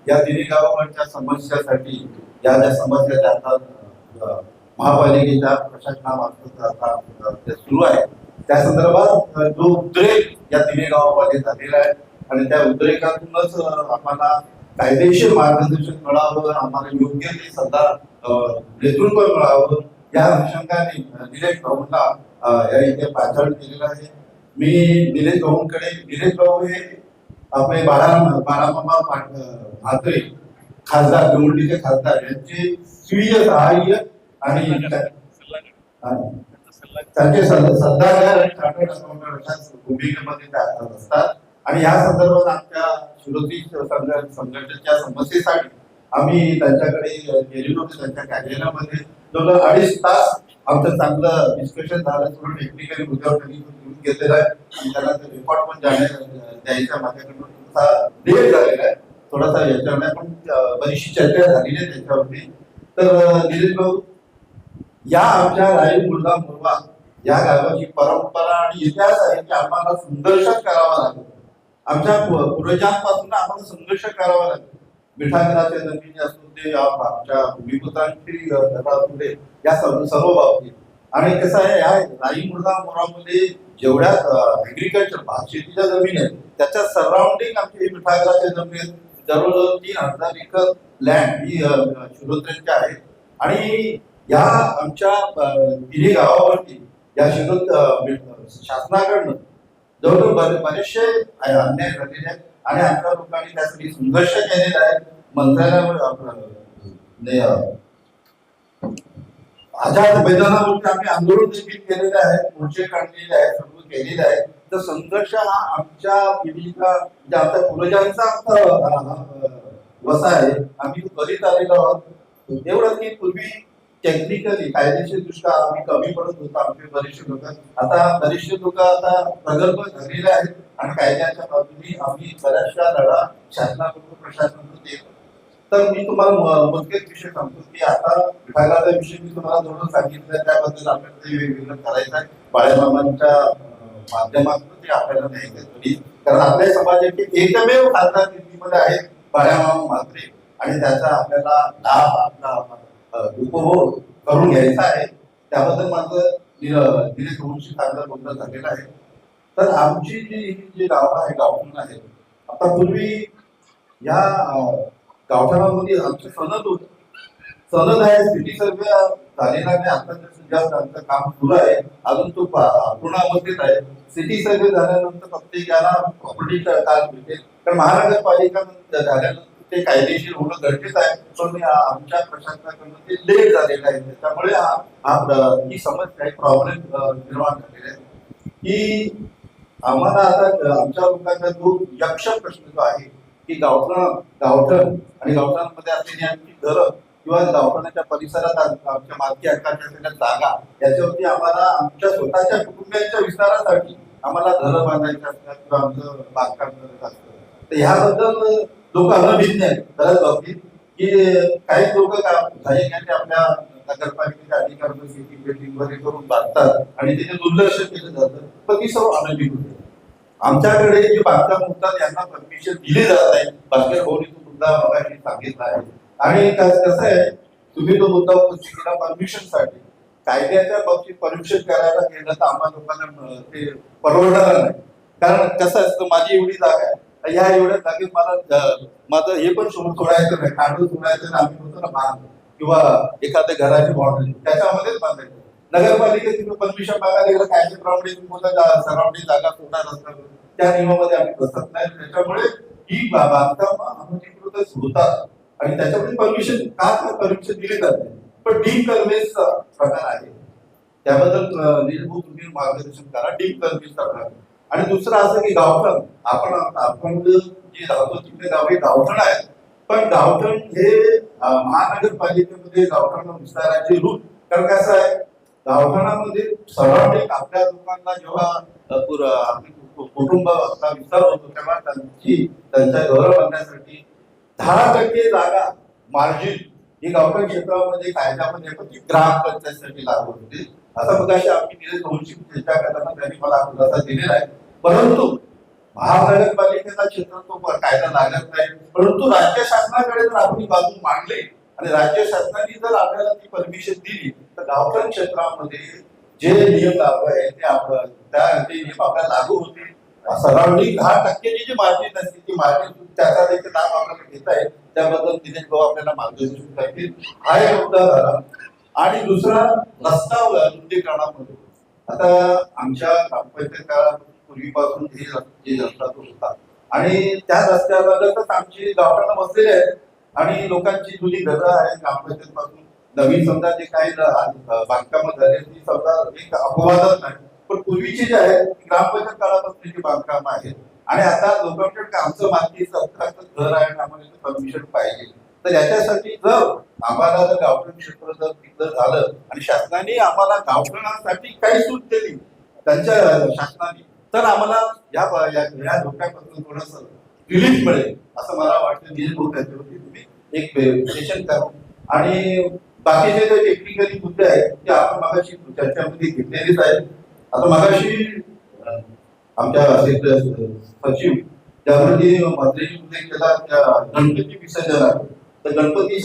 या तिन्ही गावांच्या समस्यासाठी या ज्या समस्या ज्या आता महापालिकेच्या प्रशासनामार्फत आता ते सुरू आहे त्या संदर्भात जो उद्रेक या तिन्ही गावामध्ये झालेला आहे आणि त्या उद्रेकातूनच आम्हाला कायदेशीर मार्गदर्शन मिळावं, आम्हाला योग्य ते सल्ला नेतृत्व मिळावं या अनुषंगाने निलेश भाऊंना या इथे पाचारण केलेलं आहे. मी निलेश भाऊंकडे, निलेश भाऊ हे आपले बाळामामा म्हात्रे खासदार, निवडणुकीचे खासदार यांचे स्वीय सहाय्य आणि त्यांचे सल्लागार आणि चार्टर्ड अकाउंटंट अशा भूमिकेमध्ये असतात आणि या संदर्भात आमच्या शिरोसी संघटनेच्या समस्येसाठी आम्ही त्यांच्याकडे गेलेलो होतो. त्यांच्या कार्यालयामध्ये जवळ 2.5 तास आमचं चांगलं डिस्कशन झालं, थोडं टेक्निकली मुद्द्यावर त्यांनी घेतलेला आहे आणि त्यांना रिपोर्ट पण द्यायचा माझ्याकडून थोडासा लेट झालेला आहे. थोडासा याच्यावर पण बरीचशी चर्चा झालेली आहे त्याच्यावरती. तर निलेश भाऊ, या आमच्या राई मुलगा मुलगा या गावाची परंपरा आणि इतिहास आहे की आम्हाला संघर्ष करावा लागतो. आमच्या पूर्वजांपासून आम्हाला संघर्ष करावा लागतो. मिठागराच्या जमिनी असू दे, आमच्या भूमिपुत्रांची असू दे, या सर्व बाबतीत. आणि कसं आहे, या राई मुलगा मोरामध्ये जेवढ्या ऍग्रिकल्चर शेतीच्या जमीन आहेत त्याच्या सराउंडिंग आमची मिठागराच्या जमीन जवळजवळ 3000 एकर लँड ही शिरोत्यांची आहे. आणि या आमच्या तिन्ही गावावरती या शासनाकडनं जवळजवळ बरेचसे अन्याय झालेले आहेत आणि आमच्या लोकांनी त्यासाठी संघर्ष केलेला आहे. मंत्र्यांना आझाद मैदानावरती आम्ही आंदोलन देखील केलेलं आहे, मोर्चे काढलेले आहेत, सर्व केलेलं आहे. तर संघर्ष हा आमच्या पिढीचा, म्हणजे आमच्या पूर्वजांचा वसा आहे. आम्ही करीत आलेलो आहोत. एवढं की पूर्वी टेक्निकली कायदेशीर दृष्ट्या आम्ही कमी पडत होतो. आमचे बरेचसे लोक आता प्रगल्भ झालेले आहेत आणि कायद्याच्या बाजूने आम्ही बऱ्याचशा लढा शासनाकडून प्रशासनाकडून देतो. तर मी तुम्हाला मोजकेच विषय सांगतो की आता विभागाचा विषय मी तुम्हाला थोडं सांगितलं, त्याबद्दल आपल्याला ते वेगवेगळं करायचं आहे. बाळामामांच्या माध्यमातून ते आपल्याला न्यायचं, कारण आपल्या समाजाचे एकमेव खासदार दिल्लीमध्ये आहेत बाळामामा म्हात्रे आणि त्याचा आपल्याला लाभ आपला उपभोग करून घ्यायचा आहे. त्याबद्दल माझं निलेश भाऊंशी चांगलं बोलणं झालेलं आहे. तर आमची जी गावं आहे, गावठण आहे, आता पूर्वी या गावठाणामध्ये आमचे सनद होत, सनद आहे, सिटी सर्वे झालेला नाही. आता जास्त आमचं काम सुरू आहे, अजून तो पूर्णावस्थेत आहे. सिटी सर्वे झाल्यानंतर प्रत्येकाला प्रॉपर्टी कार्ड मिळते, कारण महानगरपालिका झाल्यानंतर ते कायदेशीर होणं गरजेचं आहे. पण आमच्या प्रशासनाकडून ते लेट झालेलं आहे. त्याच्यामुळे ही समस्या आहे, प्रॉब्लेम निर्माण झालेला आहे की आम्हाला आता आमच्या लोकांचा जो यक्ष प्रश्न जो आहे की गावठण आणि गावठणामध्ये असलेली आमची घरं किंवा गावठणाच्या परिसरात आमच्या मालकी हक्काच्या असलेल्या जागा, याच्यावरती आम्हाला आमच्या स्वतःच्या कुटुंबियांच्या विस्तारासाठी आम्हाला घरं बांधायची असतात किंवा आमचं बांधकाम करत असतं. तर ह्याबद्दल लोक अनभिज्ञ आहेत बऱ्याच बाबतीत की काही लोक आपल्या नगरपालिकेच्या अधिकाऱ्यांना शेती बिल्डिंग वगैरे करून बांधतात आणि त्याचे दुर्लक्ष केलं जातं. पण ती सर्व अनभिज्ञ होते. आमच्याकडे जे बांधकाम होतात यांना परमिशन दिली जात नाही. बाकी भाऊनी तो मुद्दा मगाशी सांगितला आहे. आणि कसं आहे, तुम्ही तो मुद्दा उपस्थित केला परमिशनसाठी. कायद्याच्या बाबतीत परमिशन करायला गेलं तर आम्हाला लोकांना ते परवडणार नाही. कारण कसं असतं, माझी एवढी जागा आहे, या एवढ्या जागेत मला माझं हे पण सोडायचं नाही, काढून सोडायचं नाही. आम्ही म्हणतो ना बांध किंवा एखाद्या घराची बाउंड्री त्याच्यामध्येच बांधायचं. नगरपालिकेत परमिशन मागायला गेलं कायद्याप्रमाणे तुम्हाला सराउंडिंग जागा सोडणार असतात, त्या नियमामध्ये आम्ही बसत नाही. त्याच्यामुळे ही बांधकाम अनधिकृतच होतात आणि त्याच्यामध्ये परमिशन परमिशन दिली जाते. पण डीप कन्व्हेन्सचा प्रकार आहे, त्याबद्दल तुम्ही मार्गदर्शन करा. डीप कन्व्हेन्सचा प्रकार. आणि दुसरं असं की गावठण, आपण जे राहतो तिकडे गाव हे गावठण आहे, पण गावठण हे महानगरपालिकेमध्ये गावठण विस्ताराचे रूट. कारण कसं आहे, गावठणामध्ये सराउंडिंग आपल्या लोकांना जेव्हा कुटुंबाचा विस्तार होतो तेव्हा त्यांच्या घर बांधण्यासाठी 10% जागा मार्जिन ही गावठण क्षेत्रामध्ये कायद्यामध्ये ग्रामपंचायतीसाठी लागू होते. असं बघायची आम्ही निलेश भाऊंशी चर्चा करताना त्यांनी मला खुलासा दिलेला आहे. परंतु महानगरपालिकेचा क्षेत्र तो कायदा लागत नाही, परंतु राज्य शासनाकडे जर आपण बाजू मांडली आणि राज्य शासनाने जर आपल्याला ती परमिशन दिली तर गावठाण क्षेत्रामध्ये जे नियम लागू आहे ते आपण त्या ते नियम आपल्याला लागू होतील. सराउंडिंग 10% जी मार्जिन असते ती मार्जिन त्याचा देखील लाभ आपल्याला घेता येईल. त्याबद्दल दिनेश भाऊ आपल्याला मार्गदर्शन करतील. हा एक मुद्दा झाला. आणि दुसरा रस्ता रुंदीकरणामध्ये आता आमच्या ग्रामपंचायत काळात पूर्वीपासून जे रस्ता तो होता आणि त्या रस्त्यालगतच आमची गावठाणं बसलेली आहेत आणि लोकांची जुनी घरं आहेत. ग्रामपंचायत पासून नवीन समजा जे काही बांधकाम झाले ती समजा एक अपवादच नाही, पण पूर्वीचे जे आहेत ग्रामपंचायत काळापासून जे बांधकाम आहेत आणि आता लोकांकडे आमचं मालकीचं हक्काचं घर आहे आणि आम्हाला परमिशन पाहिजे. तर याच्यासाठी जर आम्हाला जर गावठाण क्षेत्र जर तिथं झालं आणि शासनाने आम्हाला गावठाणासाठी काही सूट दिली त्यांच्या शासनाने तर आम्हाला या धोक्यापासून थोडस रिलीफ मिळेल असं मला वाटतं. त्याच्यावरती तुम्ही एक विश्लेषण करा आणि बाकीचे जे टेक्निकली मुद्दे आहेत ते आपण मगाशी चर्चामध्ये घेतलेलेच आहेत. आता मगाशी आमच्या सचिव ज्यामध्ये मंत्र्यांनी उल्लेख केला त्या गणपती विसर्जन तर गणपती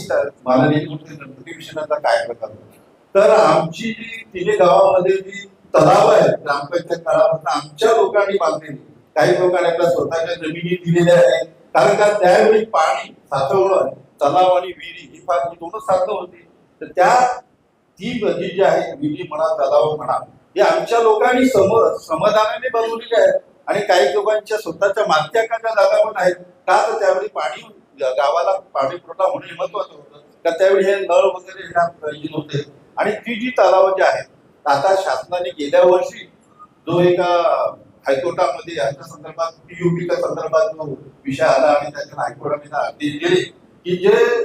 माननीय गणपती विसर्जनाचा काय प्रकार तर आमची जी तिन्ही गावामध्ये जी तलाव आहे ग्रामपंचायत काळापासून आमच्या लोकांनी बांधलेली, काही लोकांनी आपल्या स्वतःच्या जमिनी दिलेल्या आहेत कारण का त्यावेळी पाणी साठवणं तलाव आणि विहिरी ही फार दोनच साधनं होती. तर ती जी आहे विहिरी म्हणा तलाव म्हणा हे आमच्या लोकांनी समाधानाने बनवलेले आहेत आणि काही लोकांच्या स्वतःच्या मालकीच्या जागा पण आहेत का तर त्यावेळी पाणी गावाला पाणी पुरवठा होणे महत्वाचं होतं तर त्यावेळी हे नळ वगैरे येत होते. आणि ती जी तलाव जी आहेत आता शासनाने गेल्या वर्षी जो एका हायकोर्टामध्ये याच्या संदर्भात पीयूपीच्या संदर्भात जो विषय आला आणि त्याच्या हायकोर्टाने आदेश दिले की जे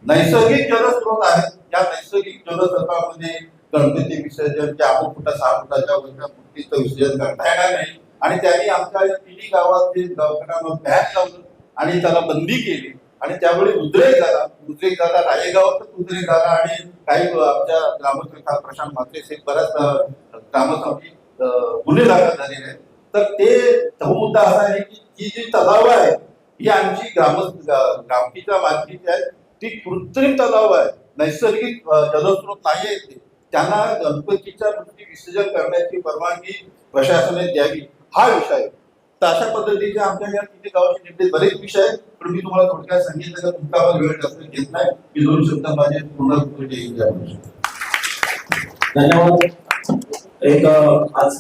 नैसर्गिक जलस्रोत आहेत त्या नैसर्गिक जलस्रोतामध्ये गणपती विसर्जन 4 फुटा 6 फुटाच्या वरच्या मूर्तीचं विसर्जन करता येणार नाही. आणि त्यांनी आमच्या तिन्ही गावात जे गावकऱ्यांना बॅन लावलं आणि त्याला बंदी केली आणि त्यावेळी उद्रेक झाला रायगावातच उद्रेक झाला आणि काही आमच्या ग्रामस्थ प्रशांत म्हात्रे बऱ्याच ग्रामस्थांची गुन्हे दाखल झालेले आहेत. तर तो मुद्दा असा आहे की ही जी तलाव आहे ही आमची ग्रामकीच्या मालकीची आहे. ती कृत्रिम तलाव आहे, नैसर्गिक जलस्रोत नाही आहे ते. त्यांना गणपतीच्या मूर्ती विसर्जन करण्याची परवानगी प्रशासनाने द्यावी हा विषय आहे. तर अशा पद्धतीचे आमच्या या तिथे गावाचे निर्देश बरेच विषय आहेत पण मी तुम्हाला थोडक्यात सांगितलं का तुमचा वेळ जास्त घेत नाही. मी 2 शब्द माझे पूर्ण धन्यवाद. एक आज